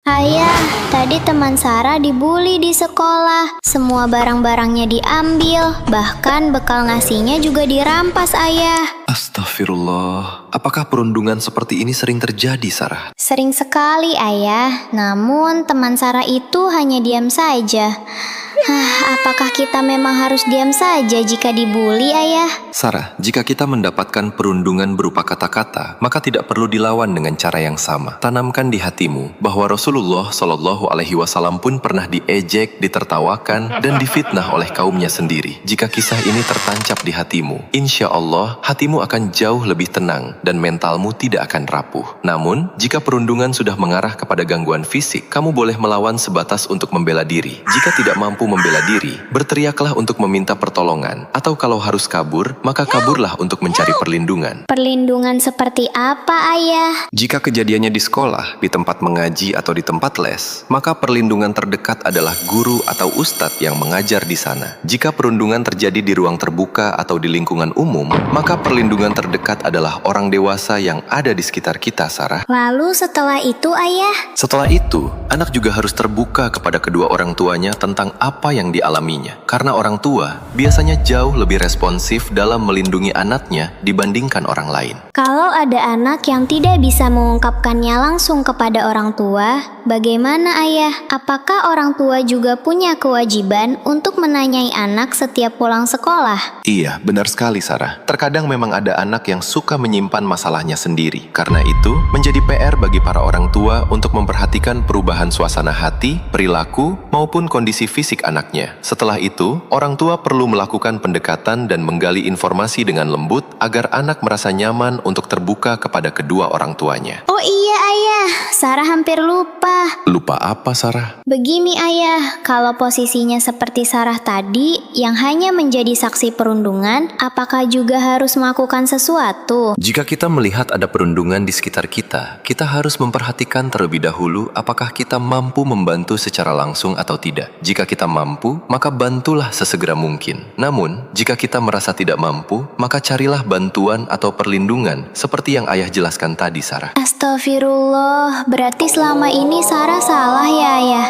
Ayah, tadi teman Sarah dibully di sekolah. Semua barang-barangnya diambil, bahkan bekal nasinya juga dirampas, Ayah. Astagfirullah, apakah perundungan seperti ini sering terjadi, Sarah? Sering sekali, Ayah. Namun teman Sarah itu hanya diam saja. Apakah kita memang harus diam saja jika dibully, Ayah? Sarah, jika kita mendapatkan perundungan berupa kata-kata, maka tidak perlu dilawan dengan cara yang sama. Tanamkan di hatimu bahwa Rasulullah Shallallahu Alaihi Wasallam pun pernah diejek, ditertawakan, dan difitnah oleh kaumnya sendiri. Jika kisah ini tertancap di hatimu, insya Allah hatimu akan jauh lebih tenang dan mentalmu tidak akan rapuh. Namun, jika perundungan sudah mengarah kepada gangguan fisik, kamu boleh melawan sebatas untuk membela diri. Jika tidak mampu membela diri, berteriaklah untuk meminta pertolongan, atau kalau harus kabur, maka kaburlah untuk mencari perlindungan. Perlindungan seperti apa, Ayah? Jika kejadiannya di sekolah, di tempat mengaji, atau di tempat les, maka perlindungan terdekat adalah guru atau ustadz yang mengajar di sana. Jika perundungan terjadi di ruang terbuka atau di lingkungan umum, maka perlindungan terdekat adalah orang dewasa yang ada di sekitar kita, Sarah. Lalu setelah itu, Ayah? Setelah itu, anak juga harus terbuka kepada kedua orang tuanya tentang apa yang dialaminya. Karena orang tua biasanya jauh lebih responsif dalam melindungi anaknya dibandingkan orang lain. Kalau ada anak yang tidak bisa mengungkapkannya langsung kepada orang tua, bagaimana, Ayah? Apakah orang tua juga punya kewajiban untuk menanyai anak setiap pulang sekolah? Iya, benar sekali, Sarah. Terkadang memang ada anak yang suka menyimpan masalahnya sendiri. Karena itu, menjadi PR bagi para orang tua untuk memperhatikan perubahan suasana hati, perilaku, maupun kondisi fisik anaknya. Setelah itu, orang tua perlu melakukan pendekatan dan menggali informasi dengan lembut agar anak merasa nyaman untuk terbuka kepada kedua orang tuanya. Oh iya, Ayah. Sarah hampir lupa. Lupa apa, Sarah? Begini, Ayah. Kalau posisinya seperti Sarah tadi, yang hanya menjadi saksi perundungan, apakah juga harus melakukan sesuatu? Jika kita melihat ada perundungan di sekitar kita, kita harus memperhatikan terlebih dahulu apakah kita mampu membantu secara langsung atau tidak. Jika kita mampu, maka bantulah sesegera mungkin. Namun, jika kita merasa tidak mampu, maka carilah bantuan atau perlindungan seperti yang Ayah jelaskan tadi, Sarah. Astagfirullah, berarti selama ini Sarah salah ya, Ayah?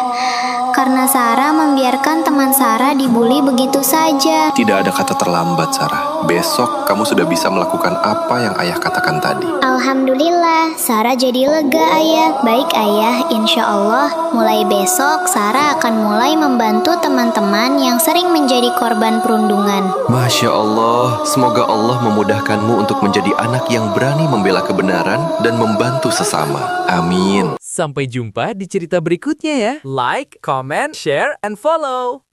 Karena Sarah membiarkan teman Sarah dibully begitu saja. Tidak ada kata terlambat, Sarah. Besok kamu sudah bisa melakukan apa yang Ayah katakan tadi. Alhamdulillah, Sarah jadi lega, Ayah. Baik, Ayah, insya Allah mulai besok Sarah akan mulai membantu teman-teman yang sering menjadi korban perundungan. Masya Allah, semoga Allah memudahkanmu untuk menjadi anak yang berani membela kebenaran dan membantu sesama. Amin. Sampai jumpa di cerita berikutnya ya. Like, comment, share, and follow.